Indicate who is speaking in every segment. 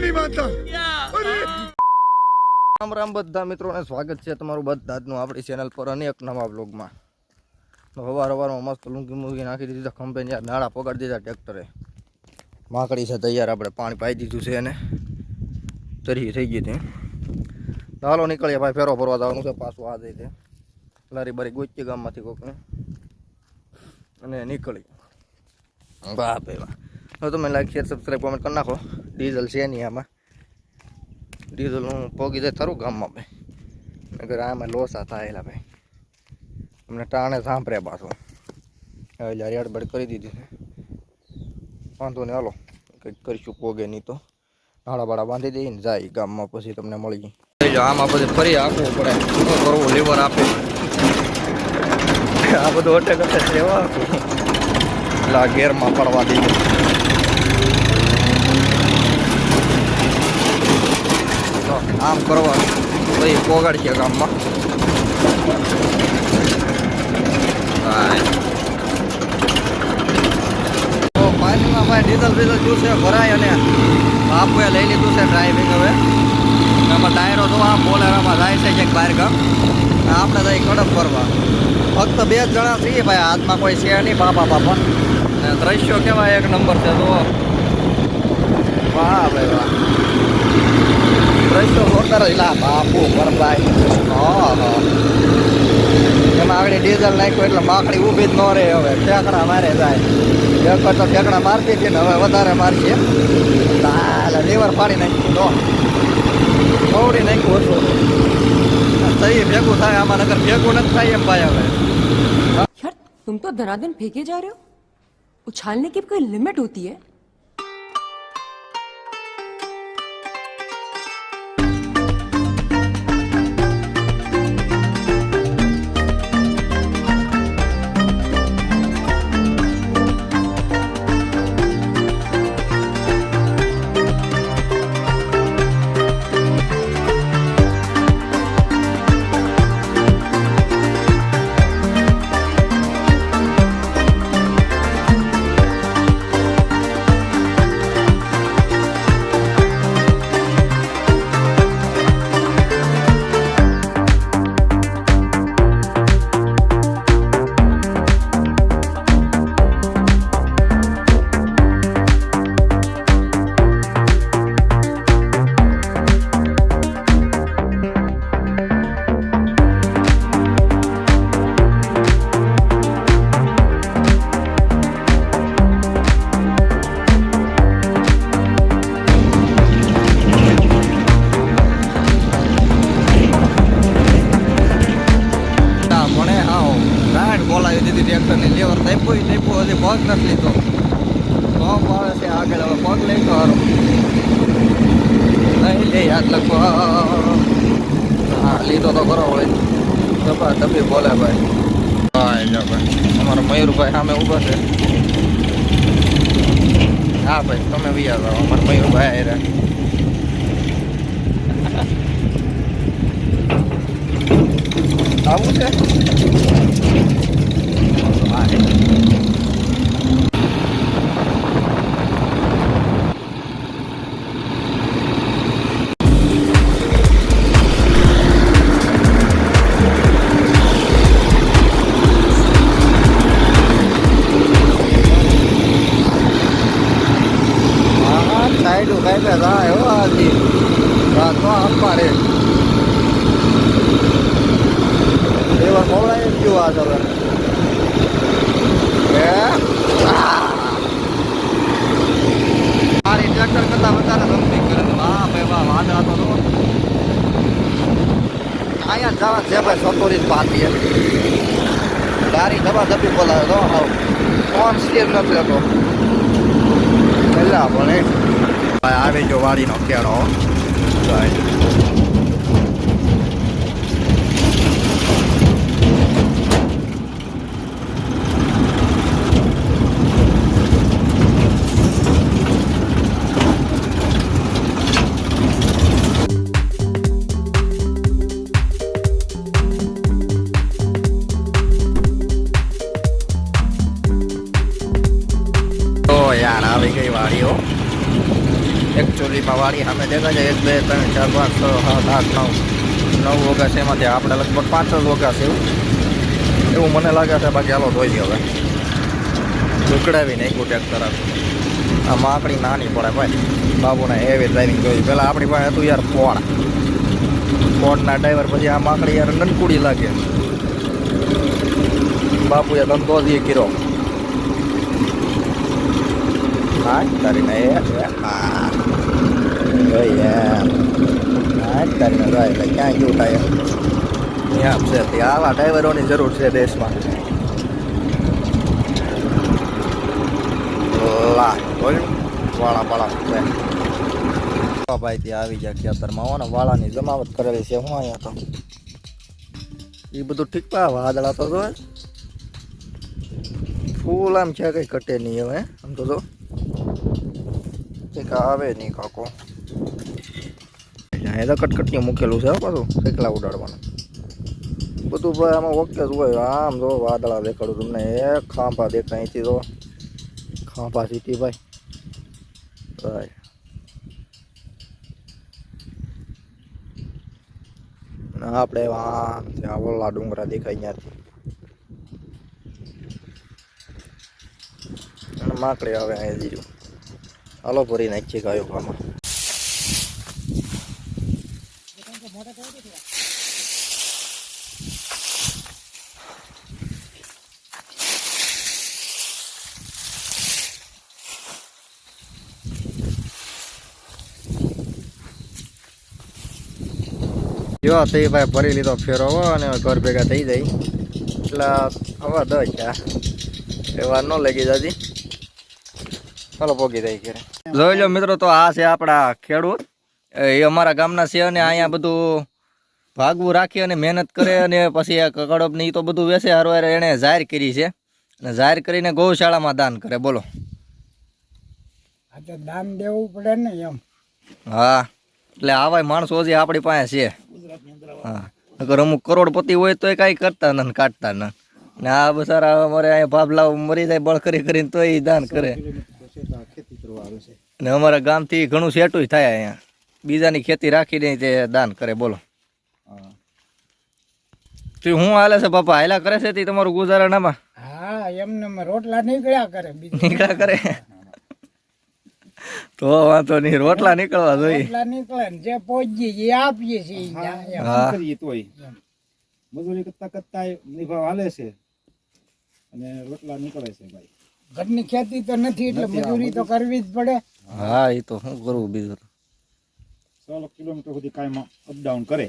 Speaker 1: नहीं मानता।
Speaker 2: રામ રામ બધા મિત્રોને સ્વાગત છે તમારું બધાનું આપણી ચેનલ પર અને એક નવા બ્લોગમાં. સવારમાં મસ્ત લૂંગી મૂંગી નાખી દીધી ખંભે યાર નાળા પગાડી દીધા ટ્રેક્ટરે. માકડી છે તૈયાર, આપણે પાણી પાઈ દીધું છે અને તરી થઈ ગઈ હતી. ચાલો નીકળીએ ભાઈ, ફેરો ફરવા જવાનું છે પાછું આ જઈ છે લારી બારી ગોચી ગામમાંથી કોકને અને નીકળી. વાહ ભાઈ વાહ. હવે તમે લાઈક શેર સબસ્ક્રાઈબ કોમેન્ટ કરી નાખો. ડીઝલ છે નહીં આમાં, ડીઝલનું પોગી જાય થરું ગામમાં ભાઈ, નગર આમાં લોસા થાયેલા ભાઈ. અમને ટાણે સાંભળે પાછું એટલે રેડબડ કરી દીધી છે. વાંધો નહીં, હાલો કંઈક કરીશું, પોગે નહીં તો નાળા બાળા બાંધી દઈને જાય ગામમાં, પછી તમને મળી જાય. આમાં પછી ફરી આપવું પડે, શું કરવું, લીવર આપે આ બધું અટે કટે સેવા એટલે આ ગેરમાં પડવા દઈએ. આમ કરવા પછી પોગાડ છે ગામમાં. તો ફાઇનલમાં ભાઈ ડીઝલ બીઝલ જોશે ભરાય અને બાપુએ લઈ લીધું છે ડ્રાઇવિંગ. હવે એમાં ટાયરો તો આમ બોલેરામાં જાય છે ક્યાંક બહાર ગામ, આપણે જાય કડપ ફરવા. ફક્ત 2 જણા છીએ ભાઈ, હાથમાં કોઈ છે નહીં બાપા. અને દ્રશ્યો કેવા એક નંબર છે. તો વાહ ભાઈ વાહ, દ્રશ્યો જોરદાર લા બાપુ ભરભાઈ. એમાં આગળ ડીઝલ નાખ્યું એટલે માખડી ઊભી જ ન રહે. હવે ઠેકડા મારે જાય, એક તો ઠેકડા મારતી હતી ને હવે વધારે મારશે. લીવર પાડી નાખ્યું તો કવડી નાખ્યું હતું. સહી ભેગું થાય આમાં, નગર ભેગું નથી થાય એમ ભાઈ. હવે
Speaker 3: यार तुम तो धनाधन फेंके जा रहे हो, उछालने की कोई लिमिट होती है. બોલાવી દીધી ટ્રેક્ટરની, લેવર થઈપું હજી પગ નથી લીધો. પગ આવે છે આગળ, હવે પગ લઈ તો સારું નહીં લે યાદ લખવા. હા લીધો તો કરો વળી ધપા ધપી બોલે ભાઈ. ભાઈ જો ભાઈ અમારા મયુરભાઈ સામે ઊભા છે. હા ભાઈ તમે બી જાઓ, અમારા મયુરભાઈ આવી રહ્યા. આવું છે સાઈડ કઈ પે જાય હો આજી રાતનો અંપાડે લેવર મોવડાય ગયો આ હવે. મારી ટ્રેક્ટર કરતા વધારે રમતી કરે. વાહ ભાઈ વાહ, વાદળા તો અહીંયા જવા છે ભાઈ. સતોરી પાતી ગાડી ધબા ધબી બોલાવે તો હાવ ફોન સ્ટીર નથી લેતો પહેલા પણ આવી જો વાડીનો કેળો. યાર આવી ગઈ વાડીઓ.
Speaker 2: એકચ્યુઅલીમાં વાળી સામે દેખાય છે 1 2 3 4 5 6 7 8 9 વગા છે. એમાંથી આપણે લગભગ 5 જ વગા છે એવું મને લાગે છે. બાકી હાલો જોઈએ હવે ઉકળાવી નાખ્યું ટ્રેક્ટર. આ માકડી નાની પડે ભાઈ. બાબુને એવી ડ્રાઇવિંગ જોઈ. પહેલાં આપણી પાસે હતું યાર ફોર્ડના ડ્રાઈવર. પછી આ માકડી યાર નનકુડી લાગે. બાપુએ ધંધો જ એ કર્યો. હા તારીને હા તારીને જાય એટલે ક્યાં ગયું ટાયર ત્યાં છે. ત્યાં આવા ડ્રાઈવરોની જરૂર છે દેશમાં. વાળા ભાઈ ત્યાં આવી ગયા ખેતરમાં. હો ને વાળાની જમાવટ કરેલી છે. હું અહીંયા તો એ બધું ઠીક પા. વાદળા તો જો ફૂલ આમ છે. કઈ કટે નહીં હવે આમ તો જો કંઈક આવે નહીં કાકો. એ તો કટકટીઓ મૂકેલું છે પાછું શેકલા ઉડાડવાનું બધું ભાઈ. આમાં ઓકે જ હોય. આમ જો વાદળા દેખાડું તમને. એક ખાંભા દેખાય અહીંથી તો ખાંભા સીટી ભાઈ. આપણે ત્યાં ઓલા ડુંગરા દેખાય ત્યાંથી. માકડી આવે અહીંયા જીરું. હાલો ભરી નાખીએ ગાયો ખામાં. જો તે ભાઈ ભરી લીધો ફેરો અને ઘર ભેગા થઈ જાય એટલે હવા દસ એ વાર ન લાગી જાતી. ચાલો પોગી જાય ઘરે. જોઈ લો મિત્રો તો આ છે આપણા ખેડૂત. એ અમારા ગામના છે અને અહીંયા બધું ભાગવું રાખી અને મહેનત કરે અને પછી આ કડપ ને એ તો બધું વેચે. હારવાર એને જાહેર કરી છે અને જાહેર કરીને ગૌશાળામાં દાન કરે. બોલો
Speaker 1: દાન દેવું પડે ને એમ.
Speaker 2: હા એટલે આવા માણસો હજી આપણી પાસે છે. હા અગર અમુક કરોડપતિ હોય તો એ કાંઈ કરતા ન કાઢતા ન. ને આ બસારા અમારે અહીંયા ભાભલા મરી જાય બળ કરીને તો એ દાન કરે. ને અમારા ગામથી ઘણું સેટું થાય અહીંયા. બીજાની ખેતી રાખીને તે દાન કરે. બોલો તું શું હાલે છે બાપા? હાલ્યા કરે છે તે તમારું ગુજારાનામાં?
Speaker 1: હા એમને રોટલા નીકળ્યા કરે.
Speaker 2: નીકળ્યા કરે તો વાંધો નહીં. રોટલા નીકળવા જોઈએ.
Speaker 1: રોટલા નીકળે ને જે પહોંચીએ એ આપીએ છીએ.
Speaker 4: મજૂરી કરતા કરતા નિભાવ હાલે છે અને રોટલા નીકળે છે ભાઈ.
Speaker 1: ઘરની ખેતી તો નથી એટલે મજૂરી તો કરવી જ પડે.
Speaker 2: હા એ તો શું કરવું બીજું.
Speaker 4: 16 કિલોમીટર સુધી કાયમ અપડાઉન કરે.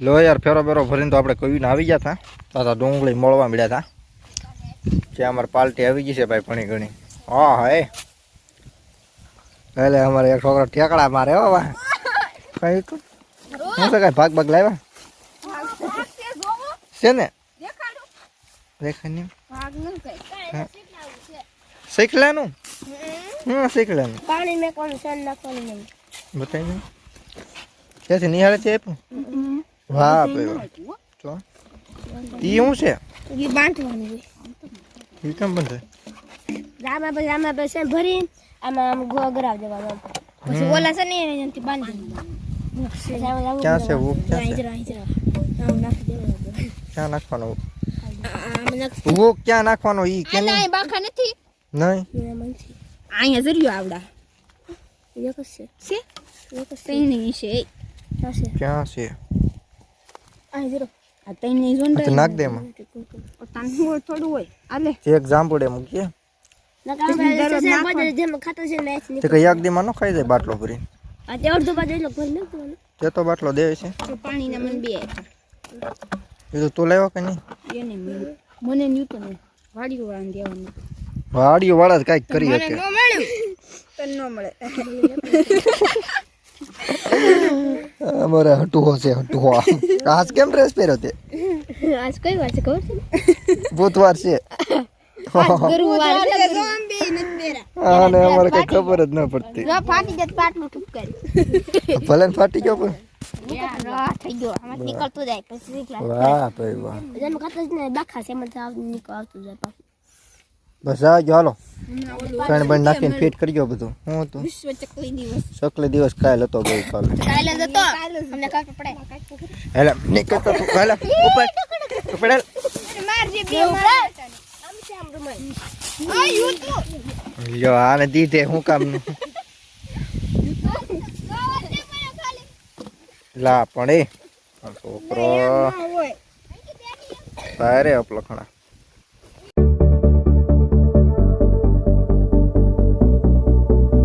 Speaker 2: લો યાર ફેરો બેરો ભરીને તો આપણે કવીને આવી ગયા હતા. પાછા ડુંગળી મળવા મળ્યા હતા. જે અમારે પાર્ટી આવી ગઈ છે ભાઈ ઘણી ઘણી. હા હા એટલે અમારે એક છોકરો ઠેકડા મારે હો ભાઈ. કઈ શું છે કઈ ભાગ ભાગ લાવ્યા છે ને? દેખાય શીખલાનું. હા શીખલાનું
Speaker 5: પાણી મેં કોણ સન નાખવાનું
Speaker 2: બતાવી ક્યાંથી નિહાળે છે આપ્યું? વાહ તો ઈ શું છે?
Speaker 5: ઈ બાંધવાનું હોય.
Speaker 2: ઈ કેમ બંધ
Speaker 5: આમાં પછી ભરી આમાં આમ ગોગરાવ દેવાનું. પછી ઓલા છે ને એનાથી બાંધી
Speaker 2: ક્યાં છે વું? ક્યાં છે?
Speaker 5: આમ નાખી દેવાનું.
Speaker 2: ક્યાં નાખવાનો
Speaker 5: આમ નાખ.
Speaker 2: વું ક્યાં નાખવાનો ઈ કે
Speaker 5: આલા બાખા નથી.
Speaker 2: નહીં
Speaker 5: અહીંયા જર્યો આવડા. એક છે છે એક ત્રણ છે.
Speaker 2: ક્યાં છે?
Speaker 5: આ જરો આ ત્રણ ઝોન
Speaker 2: તો નાખ દે એમાં.
Speaker 5: તાન હોય થોડું હોય. આલે
Speaker 2: એક જાંબુડે મૂકીએ
Speaker 5: જેમ ખાતા છે મેચ
Speaker 2: તે કઈ એક દીમાં ન ખાઈ જાય બાટલો ભરી.
Speaker 5: આ તે અડધો બાજુ એટલો ભરી નાખવાનું.
Speaker 2: તે તો બાટલો દે છે.
Speaker 5: પાણીના મન બે
Speaker 2: એ તો તું લાવ્યો કે નહીં?
Speaker 5: એને મને ન્યૂટન વાડીઓ વાળાને દેવાનું
Speaker 2: વાડીઓ વાળા જ કાંઈક કરી શકે અમારે હટુઓ છે હટુઓ આજ કેમ ડ્રેસ પહેર્યો તે
Speaker 5: આજ કઈ વાર છે ખબર છે
Speaker 2: બુધવાર છે
Speaker 5: ગુરુવાર
Speaker 2: અને અમારે કઈ ખબર જ ન પડતી
Speaker 5: જો ફાટી જત પાટલું ઠુકારી
Speaker 2: ભલે ને ફાટી ગયો પણ
Speaker 5: યાર થઈ ગયો આમાં નીકળતો જાય પછી નીકળા
Speaker 2: વાહ ભાઈ વાહ
Speaker 5: જેમ ખાતો જ ને બાખા છે એમાં આવતું જાય પાછું
Speaker 2: બસ આ ગયો હાલો ફેણ બંધ નાખીને ફિટ કરી ગયો બધું હું હતું
Speaker 5: વિશ્વ ચકલી દિવસ
Speaker 2: શકલે દિવસ કાલ હતો ગઈકાલે
Speaker 5: કાલે જતો અમને ખબર પડે
Speaker 2: હેલે નીકળતો તું હેલે ઉપર પડેલ
Speaker 5: માર જે બે ઉપર આમ છે આમ રમાય આ યુ તો
Speaker 2: જો આને દીધે હું કામનું લા પણ એ છોકરો તારે અપલખણા